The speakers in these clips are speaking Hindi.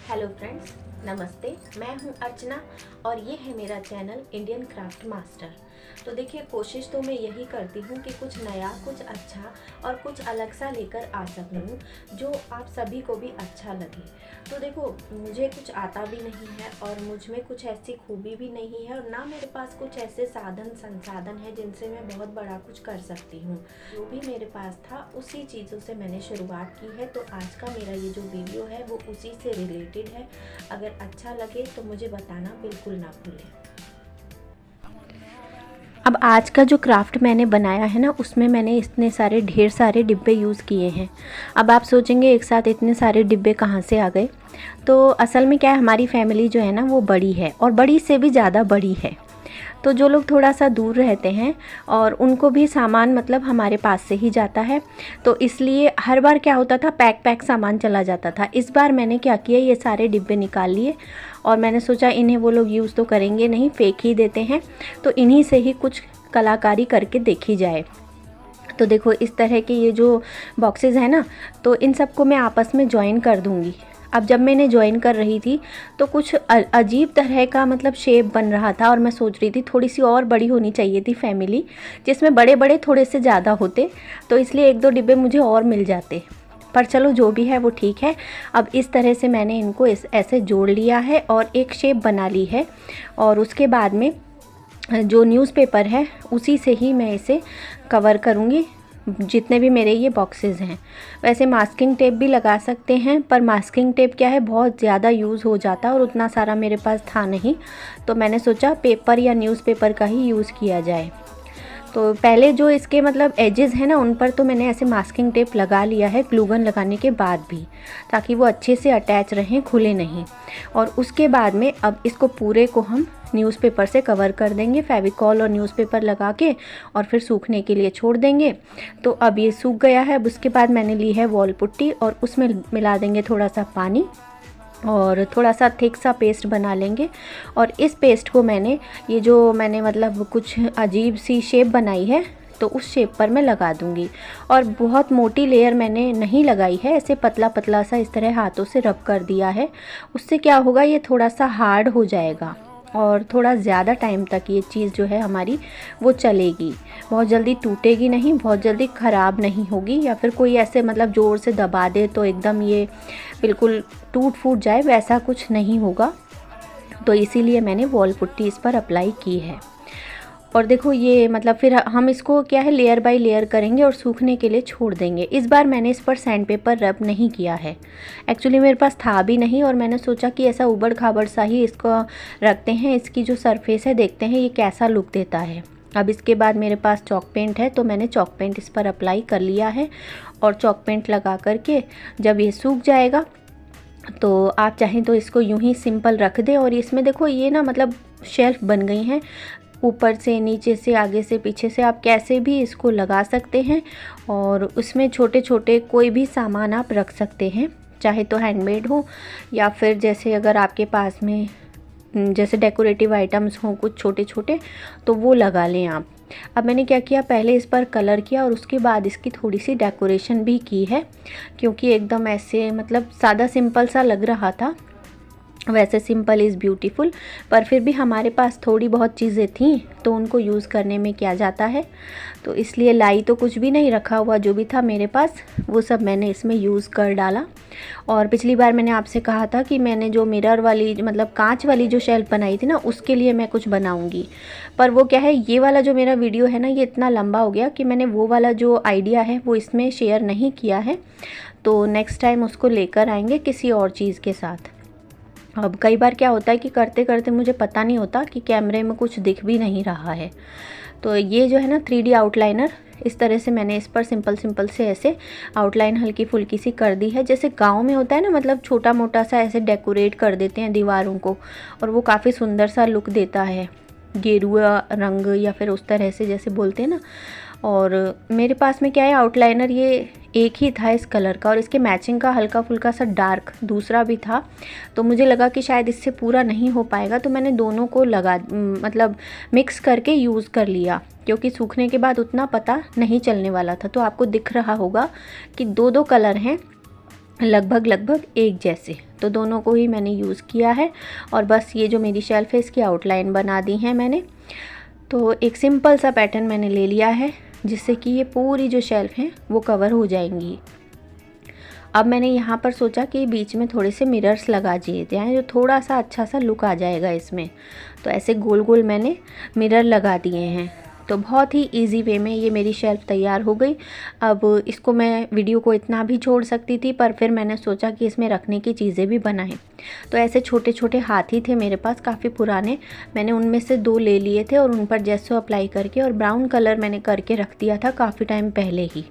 हेलो फ्रेंड्स, नमस्ते। मैं हूं अर्चना और ये है मेरा चैनल इंडियन क्राफ्ट मास्टर। तो देखिए, कोशिश तो मैं यही करती हूं कि कुछ नया, कुछ अच्छा और कुछ अलग सा लेकर आ सकूं जो आप सभी को भी अच्छा लगे। तो देखो, मुझे कुछ आता भी नहीं है और मुझ में कुछ ऐसी खूबी भी नहीं है और ना मेरे पास कुछ ऐसे साधन संसाधन है जिनसे मैं बहुत बड़ा कुछ कर सकती हूँ। जो भी मेरे पास था उसी चीज़ों से मैंने शुरुआत की है। तो आज का मेरा ये जो वीडियो है वो उसी से रिलेटेड है। अगर अच्छा लगे तो मुझे बताना बिल्कुल ना भूलें। अब आज का जो क्राफ्ट मैंने बनाया है ना, उसमें मैंने इतने सारे ढेर सारे डिब्बे यूज़ किए हैं। अब आप सोचेंगे एक साथ इतने सारे डिब्बे कहाँ से आ गए। तो असल में क्या है, हमारी फैमिली जो है ना वो बड़ी है और बड़ी से भी ज़्यादा बड़ी है। तो जो लोग थोड़ा सा दूर रहते हैं और उनको भी सामान मतलब हमारे पास से ही जाता है, तो इसलिए हर बार क्या होता था, पैक सामान चला जाता था। इस बार मैंने क्या किया, ये सारे डिब्बे निकाल लिए और मैंने सोचा इन्हें वो लोग यूज़ तो करेंगे नहीं, फेंक ही देते हैं, तो इन्हीं से ही कुछ कलाकारी करके देखी जाए। तो देखो, इस तरह के ये जो बॉक्सेस हैं ना, तो इन सबको मैं आपस में जॉइन कर दूँगी। अब जब मैंने ज्वाइन कर रही थी तो कुछ अजीब तरह का मतलब शेप बन रहा था और मैं सोच रही थी थोड़ी सी और बड़ी होनी चाहिए थी फैमिली, जिसमें बड़े बड़े थोड़े से ज़्यादा होते, तो इसलिए एक दो डिब्बे मुझे और मिल जाते। पर चलो, जो भी है वो ठीक है। अब इस तरह से मैंने इनको ऐसे जोड़ लिया है और एक शेप बना ली है और उसके बाद में जो न्यूज़पेपर है उसी से ही मैं इसे कवर करूँगी, जितने भी मेरे ये बॉक्सेस हैं। वैसे मास्किंग टेप भी लगा सकते हैं, पर मास्किंग टेप क्या है, बहुत ज़्यादा यूज़ हो जाता है और उतना सारा मेरे पास था नहीं, तो मैंने सोचा पेपर या न्यूज़पेपर का ही यूज़ किया जाए। तो पहले जो इसके मतलब एजेस हैं ना, उन पर तो मैंने ऐसे मास्किंग टेप लगा लिया है ग्लूगन लगाने के बाद भी, ताकि वो अच्छे से अटैच रहें, खुले नहीं। और उसके बाद में अब इसको पूरे को हम न्यूज़पेपर से कवर कर देंगे, फेविकॉल और न्यूज़पेपर लगा के, और फिर सूखने के लिए छोड़ देंगे। तो अब ये सूख गया है। अब उसके बाद मैंने ली है वॉल पुट्टी और उसमें मिला देंगे थोड़ा सा पानी और थोड़ा सा थिक सा पेस्ट बना लेंगे। और इस पेस्ट को ये जो मैंने मतलब कुछ अजीब सी शेप बनाई है, तो उस शेप पर मैं लगा दूंगी। और बहुत मोटी लेयर मैंने नहीं लगाई है, ऐसे पतला पतला सा इस तरह हाथों से रब कर दिया है। उससे क्या होगा, ये थोड़ा सा हार्ड हो जाएगा और थोड़ा ज़्यादा टाइम तक ये चीज़ जो है हमारी वो चलेगी। बहुत जल्दी टूटेगी नहीं, बहुत जल्दी ख़राब नहीं होगी, या फिर कोई ऐसे मतलब ज़ोर से दबा दे तो एकदम ये बिल्कुल टूट फूट जाए, वैसा कुछ नहीं होगा। तो इसीलिए मैंने वॉल पुट्टी इस पर अप्लाई की है। और देखो, ये मतलब फिर हम इसको क्या है, लेयर बाय लेयर करेंगे और सूखने के लिए छोड़ देंगे। इस बार मैंने इस पर सैंड पेपर रब नहीं किया है, एक्चुअली मेरे पास था भी नहीं, और मैंने सोचा कि ऐसा उबड़ खाबड़ सा ही इसको रखते हैं, इसकी जो सरफेस है देखते हैं ये कैसा लुक देता है। अब इसके बाद मेरे पास चॉक पेंट है, तो मैंने चॉक पेंट इस पर अप्लाई कर लिया है। और चॉक पेंट लगा करके जब ये सूख जाएगा तो आप चाहें तो इसको यूं ही सिंपल रख दें। और इसमें देखो, ये ना मतलब शेल्फ बन गई हैं, ऊपर से, नीचे से, आगे से, पीछे से, आप कैसे भी इसको लगा सकते हैं। और उसमें छोटे छोटे कोई भी सामान आप रख सकते हैं, चाहे तो हैंडमेड हो या फिर जैसे अगर आपके पास में जैसे डेकोरेटिव आइटम्स हों कुछ छोटे छोटे, तो वो लगा लें आप। अब मैंने क्या किया, पहले इस पर कलर किया और उसके बाद इसकी थोड़ी सी डेकोरेशन भी की है, क्योंकि एकदम ऐसे मतलब सादा सिंपल सा लग रहा था। वैसे सिंपल इज़ ब्यूटीफुल, पर फिर भी हमारे पास थोड़ी बहुत चीज़ें थीं तो उनको यूज़ करने में क्या जाता है। तो इसलिए लाई तो कुछ भी नहीं, रखा हुआ जो भी था मेरे पास वो सब मैंने इसमें यूज़ कर डाला। और पिछली बार मैंने आपसे कहा था कि मैंने जो मिरर वाली मतलब कांच वाली जो शेल्फ बनाई थी ना, उसके लिए मैं कुछ बनाऊंगी। पर वो क्या है, ये वाला जो मेरा वीडियो है ना, ये इतना लंबा हो गया कि मैंने वो वाला जो आइडिया है वो इसमें शेयर नहीं किया है। तो नेक्स्ट टाइम उसको लेकर आएंगे किसी और चीज़ के साथ। अब कई बार क्या होता है कि करते करते मुझे पता नहीं होता कि कैमरे में कुछ दिख भी नहीं रहा है। तो ये जो है ना 3D आउटलाइनर, इस तरह से मैंने इस पर सिंपल से ऐसे आउटलाइन हल्की फुल्की सी कर दी है। जैसे गांव में होता है ना, मतलब छोटा मोटा सा ऐसे डेकोरेट कर देते हैं दीवारों को, और वो काफ़ी सुंदर सा लुक देता है, गेरुआ रंग या फिर उस तरह से जैसे बोलते हैं ना। और मेरे पास में क्या है, आउटलाइनर ये एक ही था इस कलर का, और इसके मैचिंग का हल्का फुल्का सा डार्क दूसरा भी था। तो मुझे लगा कि शायद इससे पूरा नहीं हो पाएगा, तो मैंने दोनों को मतलब मिक्स करके यूज़ कर लिया, क्योंकि सूखने के बाद उतना पता नहीं चलने वाला था। तो आपको दिख रहा होगा कि दो कलर हैं, लगभग लगभग एक जैसे, तो दोनों को ही मैंने यूज़ किया है। और बस ये जो मेरी शेल्फ़ है इसकी आउटलाइन बना दी है मैंने। तो एक सिंपल सा पैटर्न मैंने ले लिया है जिससे कि ये पूरी जो शेल्फ़ है वो कवर हो जाएंगी। अब मैंने यहाँ पर सोचा कि बीच में थोड़े से मिरर्स लगा दिए जाएँ, जो थोड़ा सा अच्छा सा लुक आ जाएगा इसमें। तो ऐसे गोल गोल मैंने मिरर लगा दिए हैं। तो बहुत ही इजी वे में ये मेरी शेल्फ़ तैयार हो गई। अब इसको मैं वीडियो को इतना भी छोड़ सकती थी, पर फिर मैंने सोचा कि इसमें रखने की चीज़ें भी बनाएं। तो ऐसे छोटे छोटे हाथी थे मेरे पास काफ़ी पुराने, मैंने उनमें से 2 ले लिए थे और उन पर जेसो अप्लाई करके और ब्राउन कलर मैंने करके रख दिया था काफ़ी टाइम पहले ही।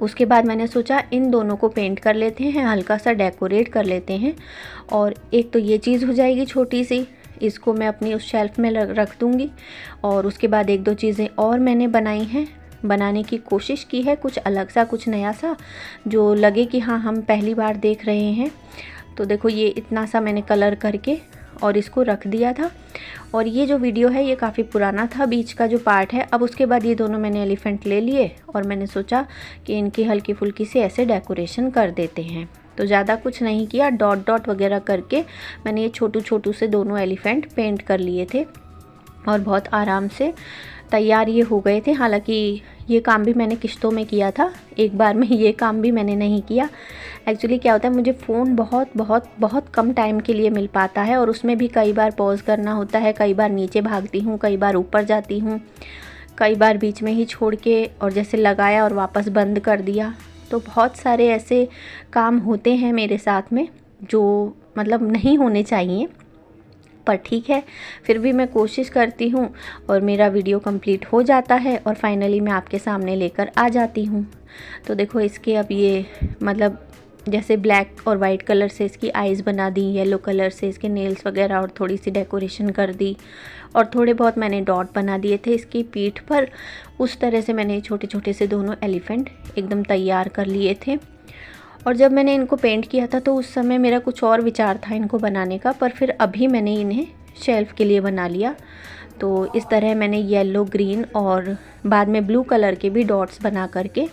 उसके बाद मैंने सोचा इन दोनों को पेंट कर लेते हैं, हल्का सा डेकोरेट कर लेते हैं। और एक तो ये चीज़ हो जाएगी छोटी सी, इसको मैं अपनी उस शेल्फ़ में रख दूँगी। और उसके बाद 1-2 चीज़ें और मैंने बनाई हैं, बनाने की कोशिश की है, कुछ अलग सा, कुछ नया सा, जो लगे कि हाँ हम पहली बार देख रहे हैं। तो देखो ये इतना सा मैंने कलर करके और इसको रख दिया था। और ये जो वीडियो है ये काफ़ी पुराना था, बीच का जो पार्ट है। अब उसके बाद ये दोनों मैंने एलिफेंट ले लिए और मैंने सोचा कि इनकी हल्की फुल्की से ऐसे डेकोरेशन कर देते हैं। तो ज़्यादा कुछ नहीं किया, डॉट डॉट वगैरह करके मैंने ये छोटू छोटू से दोनों एलिफेंट पेंट कर लिए थे और बहुत आराम से तैयार ये हो गए थे। हालांकि ये काम भी मैंने किश्तों में किया था, एक बार में ये काम भी मैंने नहीं किया। एक्चुअली क्या होता है, मुझे फ़ोन बहुत बहुत बहुत कम टाइम के लिए मिल पाता है और उसमें भी कई बार पॉज करना होता है, कई बार नीचे भागती हूँ, कई बार ऊपर जाती हूँ, कई बार बीच में ही छोड़ के और जैसे लगाया और वापस बंद कर दिया। तो बहुत सारे ऐसे काम होते हैं मेरे साथ में जो मतलब नहीं होने चाहिए, पर ठीक है, फिर भी मैं कोशिश करती हूँ और मेरा वीडियो कंप्लीट हो जाता है और फाइनली मैं आपके सामने लेकर आ जाती हूँ। तो देखो इसके अब ये मतलब जैसे ब्लैक और वाइट कलर से इसकी आईज़ बना दी, येलो कलर से इसके नेल्स वगैरह और थोड़ी सी डेकोरेशन कर दी और थोड़े बहुत मैंने डॉट बना दिए थे इसकी पीठ पर। उस तरह से मैंने छोटे छोटे से दोनों एलिफेंट एकदम तैयार कर लिए थे। और जब मैंने इनको पेंट किया था तो उस समय मेरा कुछ और विचार था इनको बनाने का, पर फिर अभी मैंने इन्हें शेल्फ़ के लिए बना लिया। तो इस तरह मैंने येलो, ग्रीन और बाद में ब्लू कलर के भी डॉट्स बना करके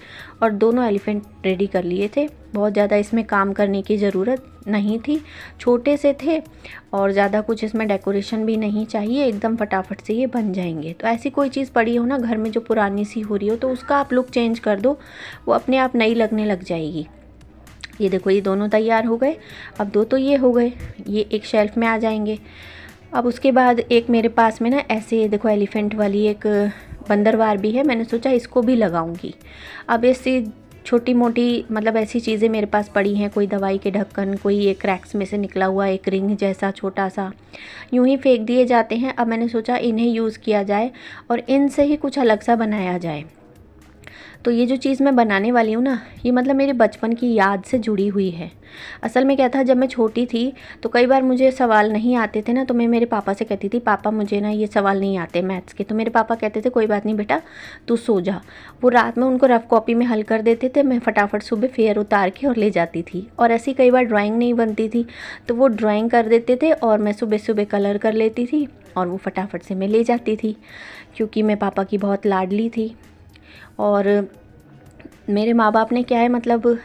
और दोनों एलिफेंट रेडी कर लिए थे। बहुत ज़्यादा इसमें काम करने की ज़रूरत नहीं थी, छोटे से थे और ज़्यादा कुछ इसमें डेकोरेशन भी नहीं चाहिए, एकदम फटाफट से ये बन जाएंगे। तो ऐसी कोई चीज़ पड़ी हो ना घर में जो पुरानी सी हो रही हो, तो उसका आप लुक चेंज कर दो, वो अपने आप नई लगने लग जाएगी। ये देखो ये दोनों तैयार हो गए। अब 2 तो ये हो गए, ये एक शेल्फ़ में आ जाएंगे। अब उसके बाद एक मेरे पास में ना ऐसे देखो एलिफेंट वाली एक बंदरवार भी है, मैंने सोचा इसको भी लगाऊंगी। अब ऐसी छोटी मोटी मतलब ऐसी चीज़ें मेरे पास पड़ी हैं, कोई दवाई के ढक्कन, कोई ये क्रैक्स में से निकला हुआ एक रिंग जैसा छोटा सा, यूं ही फेंक दिए जाते हैं। अब मैंने सोचा इन्हें यूज़ किया जाए और इनसे ही कुछ अलग सा बनाया जाए। तो ये जो चीज़ मैं बनाने वाली हूँ ना, ये मतलब मेरे बचपन की याद से जुड़ी हुई है। असल में क्या था, जब मैं छोटी थी तो कई बार मुझे सवाल नहीं आते थे ना, तो मैं मेरे पापा से कहती थी पापा मुझे ना ये सवाल नहीं आते मैथ्स के। तो मेरे पापा कहते थे कोई बात नहीं बेटा तू सो जा। वो रात में उनको रफ़ कॉपी में हल कर देते थे, मैं फटाफट सुबह फेयर उतार के और ले जाती थी। और ऐसी कई बार ड्राइंग नहीं बनती थी तो वो ड्राइंग कर देते थे और मैं सुबह सुबह कलर कर लेती थी और वो फटाफट से मैं ले जाती थी, क्योंकि मैं पापा की बहुत लाडली थी। और मेरे माँ बाप ने क्या है मतलब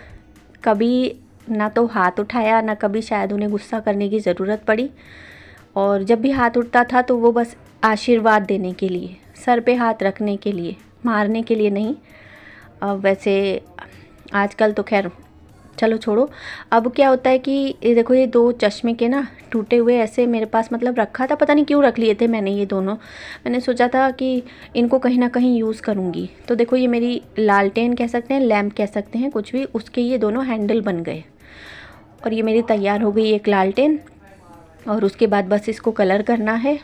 कभी ना तो हाथ उठाया, ना कभी शायद उन्हें गुस्सा करने की ज़रूरत पड़ी। और जब भी हाथ उठता था तो वो बस आशीर्वाद देने के लिए, सर पे हाथ रखने के लिए, मारने के लिए नहीं। अब वैसे आजकल तो खैर चलो छोड़ो। अब क्या होता है कि ये देखो ये 2 चश्मे के ना टूटे हुए ऐसे मेरे पास मतलब रखा था, पता नहीं क्यों रख लिए थे मैंने ये दोनों। मैंने सोचा था कि इनको कहीं ना कहीं यूज़ करूँगी। तो देखो ये मेरी लालटेन कह सकते हैं, लैम्प कह सकते हैं, कुछ भी, उसके ये दोनों हैंडल बन गए। और ये मेरी तैयार हो गई एक लालटेन। और उसके बाद बस इसको कलर करना है।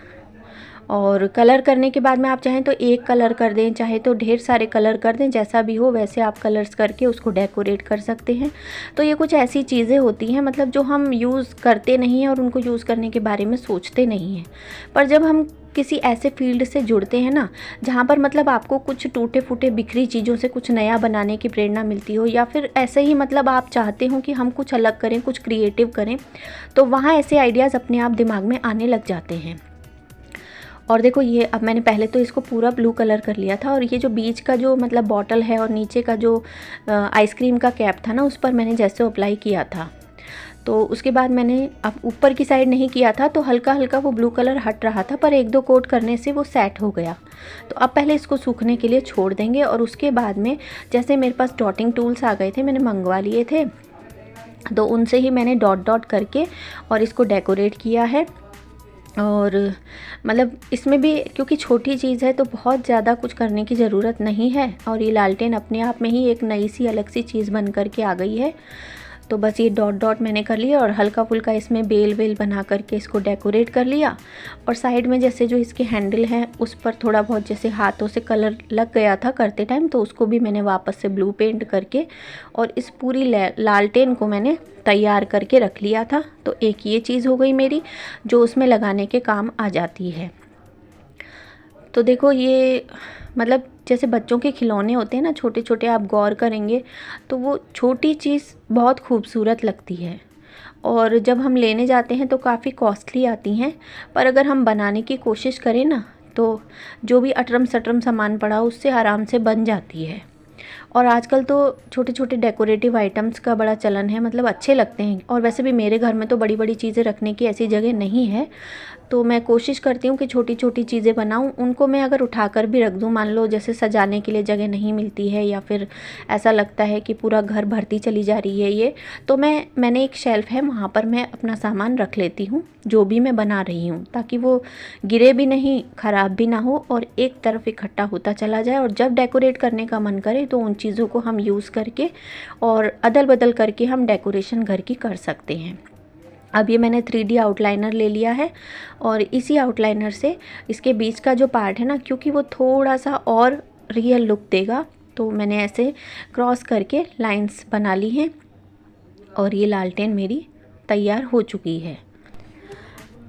और कलर करने के बाद में आप चाहें तो एक कलर कर दें, चाहे तो ढेर सारे कलर कर दें, जैसा भी हो वैसे आप कलर्स करके उसको डेकोरेट कर सकते हैं। तो ये कुछ ऐसी चीज़ें होती हैं मतलब जो हम यूज़ करते नहीं हैं और उनको यूज़ करने के बारे में सोचते नहीं हैं, पर जब हम किसी ऐसे फील्ड से जुड़ते हैं ना जहाँ पर मतलब आपको कुछ टूटे फूटे बिखरी चीज़ों से कुछ नया बनाने की प्रेरणा मिलती हो, या फिर ऐसे ही मतलब आप चाहते हो कि हम कुछ अलग करें, कुछ क्रिएटिव करें, तो वहाँ ऐसे आइडियाज़ अपने आप दिमाग में आने लग जाते हैं। और देखो ये अब मैंने पहले तो इसको पूरा ब्लू कलर कर लिया था, और ये जो बीच का जो मतलब बॉटल है और नीचे का जो आइसक्रीम का कैप था ना, उस पर मैंने जैसे अप्लाई किया था, तो उसके बाद मैंने अब ऊपर की साइड नहीं किया था, तो हल्का हल्का वो ब्लू कलर हट रहा था, पर 1-2 कोट करने से वो सेट हो गया। तो अब पहले इसको सूखने के लिए छोड़ देंगे, और उसके बाद में जैसे मेरे पास डॉटिंग टूल्स आ गए थे, मैंने मंगवा लिए थे, तो उनसे ही मैंने डॉट डॉट करके और इसको डेकोरेट किया है। और मतलब इसमें भी क्योंकि छोटी चीज़ है तो बहुत ज़्यादा कुछ करने की ज़रूरत नहीं है, और ये लालटेन अपने आप में ही एक नई सी अलग सी चीज़ बन कर के आ गई है। तो बस ये डॉट डॉट मैंने कर लिया, और हल्का फुल्का इसमें बेल वेल बना करके इसको डेकोरेट कर लिया। और साइड में जैसे जो इसके हैंडल हैं उस पर थोड़ा बहुत जैसे हाथों से कलर लग गया था करते टाइम, तो उसको भी मैंने वापस से ब्लू पेंट करके और इस पूरी लालटेन को मैंने तैयार करके रख लिया था। तो एक ये चीज़ हो गई मेरी जो उसमें लगाने के काम आ जाती है। तो देखो ये मतलब जैसे बच्चों के खिलौने होते हैं ना छोटे छोटे, आप गौर करेंगे तो वो छोटी चीज़ बहुत खूबसूरत लगती है, और जब हम लेने जाते हैं तो काफ़ी कॉस्टली आती हैं, पर अगर हम बनाने की कोशिश करें ना तो जो भी अटरम सटरम सामान पड़ा उससे आराम से बन जाती है। और आजकल तो छोटे छोटे डेकोरेटिव आइटम्स का बड़ा चलन है, मतलब अच्छे लगते हैं। और वैसे भी मेरे घर में तो बड़ी बड़ी चीज़ें रखने की ऐसी जगह नहीं है, तो मैं कोशिश करती हूँ कि छोटी छोटी चीज़ें बनाऊँ। उनको मैं अगर उठाकर भी रख दूँ, मान लो जैसे सजाने के लिए जगह नहीं मिलती है, या फिर ऐसा लगता है कि पूरा घर भरती चली जा रही है ये, तो मैंने एक शेल्फ़ है वहाँ पर मैं अपना सामान रख लेती हूँ जो भी मैं बना रही हूँ, ताकि वो गिरे भी नहीं, ख़राब भी ना हो, और एक तरफ इकट्ठा होता चला जाए। और जब डेकोरेट करने का मन करे तो उन चीज़ों को हम यूज़ करके और अदल बदल करके हम डेकोरेशन घर की कर सकते हैं। अब ये मैंने 3D आउटलाइनर ले लिया है, और इसी आउटलाइनर से इसके बीच का जो पार्ट है ना, क्योंकि वो थोड़ा सा और रियल लुक देगा, तो मैंने ऐसे क्रॉस करके लाइंस बना ली हैं, और ये लालटेन मेरी तैयार हो चुकी है।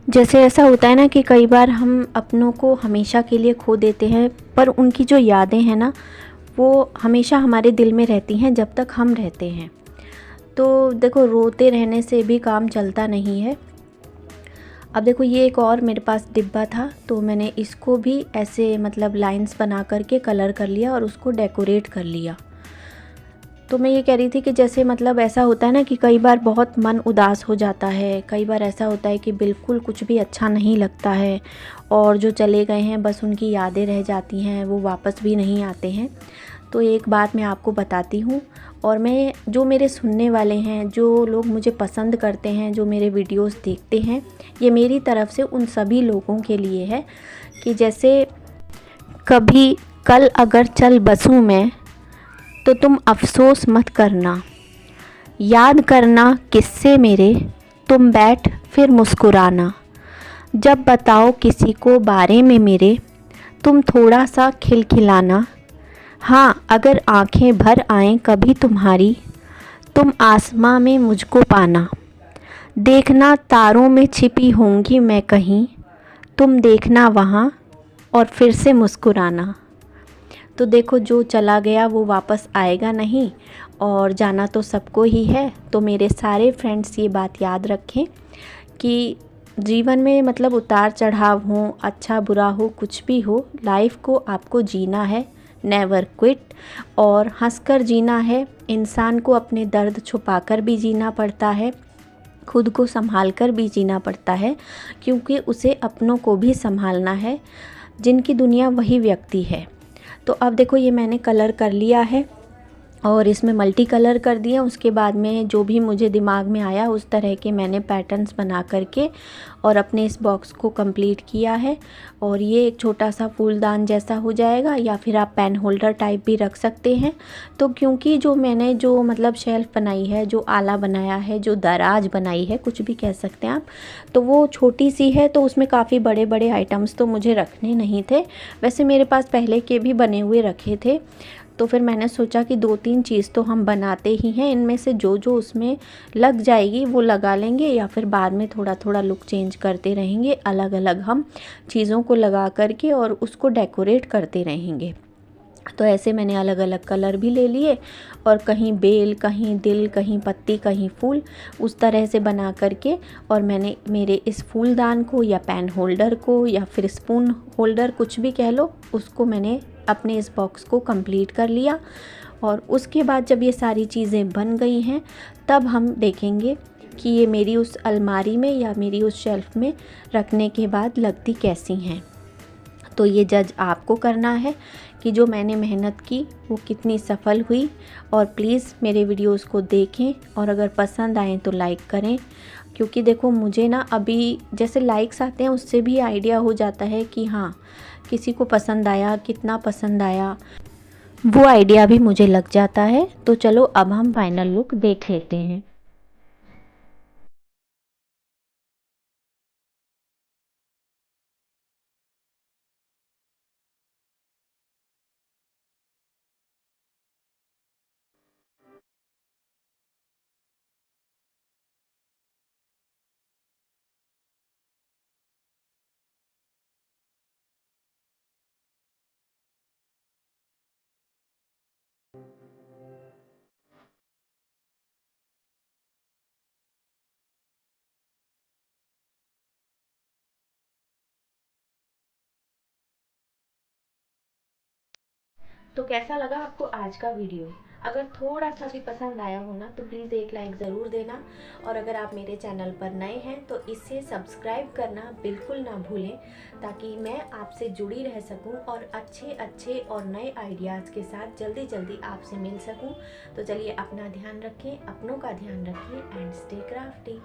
जैसे ऐसा होता है ना कि कई बार हम अपनों को हमेशा के लिए खो देते हैं, पर उनकी जो यादें हैं ना वो हमेशा हमारे दिल में रहती हैं जब तक हम रहते हैं। तो देखो रोते रहने से भी काम चलता नहीं है। अब देखो ये एक और मेरे पास डिब्बा था, तो मैंने इसको भी ऐसे मतलब लाइंस बना करके कलर कर लिया और उसको डेकोरेट कर लिया। तो मैं ये कह रही थी कि जैसे मतलब ऐसा होता है ना कि कई बार बहुत मन उदास हो जाता है, कई बार ऐसा होता है कि बिल्कुल कुछ भी अच्छा नहीं लगता है, और जो चले गए हैं बस उनकी यादें रह जाती हैं, वो वापस भी नहीं आते हैं। तो एक बात मैं आपको बताती हूँ, और मैं जो मेरे सुनने वाले हैं, जो लोग मुझे पसंद करते हैं, जो मेरे वीडियोस देखते हैं, ये मेरी तरफ से उन सभी लोगों के लिए है कि जैसे कभी कल अगर चल बसूं मैं तो तुम अफ़सोस मत करना, याद करना किस्से मेरे, तुम बैठ फिर मुस्कुराना, जब बताओ किसी को बारे में मेरे, तुम थोड़ा सा खिलखिलाना, हाँ अगर आंखें भर आएं कभी तुम्हारी, तुम आसमां में मुझको पाना, देखना तारों में छिपी होंगी मैं कहीं, तुम देखना वहाँ और फिर से मुस्कुराना। तो देखो जो चला गया वो वापस आएगा नहीं, और जाना तो सबको ही है। तो मेरे सारे फ्रेंड्स ये बात याद रखें कि जीवन में मतलब उतार चढ़ाव हो, अच्छा बुरा हो, कुछ भी हो, लाइफ को आपको जीना है, नेवर क्विट, और हंसकर जीना है। इंसान को अपने दर्द छुपाकर भी जीना पड़ता है, खुद को संभाल कर भी जीना पड़ता है, क्योंकि उसे अपनों को भी संभालना है, जिनकी दुनिया वही व्यक्ति है। तो अब देखो ये मैंने कलर कर लिया है, और इसमें मल्टी कलर कर दिया। उसके बाद में जो भी मुझे दिमाग में आया उस तरह के मैंने पैटर्न्स बना करके और अपने इस बॉक्स को कंप्लीट किया है। और ये एक छोटा सा फूलदान जैसा हो जाएगा, या फिर आप पेन होल्डर टाइप भी रख सकते हैं। तो क्योंकि जो मैंने जो मतलब शेल्फ़ बनाई है, जो आला बनाया है, जो दराज बनाई है, कुछ भी कह सकते हैं आप, तो वो छोटी सी है, तो उसमें काफ़ी बड़े बड़े आइटम्स तो मुझे रखने नहीं थे। वैसे मेरे पास पहले के भी बने हुए रखे थे, तो फिर मैंने सोचा कि 2-3 चीज़ तो हम बनाते ही हैं, इनमें से जो जो उसमें लग जाएगी वो लगा लेंगे, या फिर बाद में थोड़ा थोड़ा लुक चेंज करते रहेंगे, अलग अलग हम चीज़ों को लगा करके और उसको डेकोरेट करते रहेंगे। तो ऐसे मैंने अलग अलग कलर भी ले लिए और कहीं बेल, कहीं दिल, कहीं पत्ती, कहीं फूल, उस तरह से बना करके और मैंने मेरे इस फूलदान को या पेन होल्डर को या फिर स्पून होल्डर कुछ भी कह लो, उसको मैंने अपने इस बॉक्स को कंप्लीट कर लिया। और उसके बाद जब ये सारी चीज़ें बन गई हैं तब हम देखेंगे कि ये मेरी उस अलमारी में या मेरी उस शेल्फ़ में रखने के बाद लगती कैसी हैं। तो ये जज आपको करना है कि जो मैंने मेहनत की वो कितनी सफल हुई। और प्लीज़ मेरे वीडियोस को देखें और अगर पसंद आए तो लाइक करें, क्योंकि देखो मुझे ना अभी जैसे लाइक्स आते हैं उससे भी आइडिया हो जाता है कि हाँ किसी को पसंद आया, कितना पसंद आया, वो आइडिया भी मुझे लग जाता है। तो चलो अब हम फाइनल लुक देख लेते हैं। तो कैसा लगा आपको आज का वीडियो? अगर थोड़ा सा भी पसंद आया हो ना तो प्लीज़ एक लाइक ज़रूर देना। और अगर आप मेरे चैनल पर नए हैं तो इसे सब्सक्राइब करना बिल्कुल ना भूलें, ताकि मैं आपसे जुड़ी रह सकूं और अच्छे अच्छे और नए आइडियाज़ के साथ जल्दी जल्दी आपसे मिल सकूं। तो चलिए अपना ध्यान रखें, अपनों का ध्यान रखिए एंड स्टे क्राफ्टी।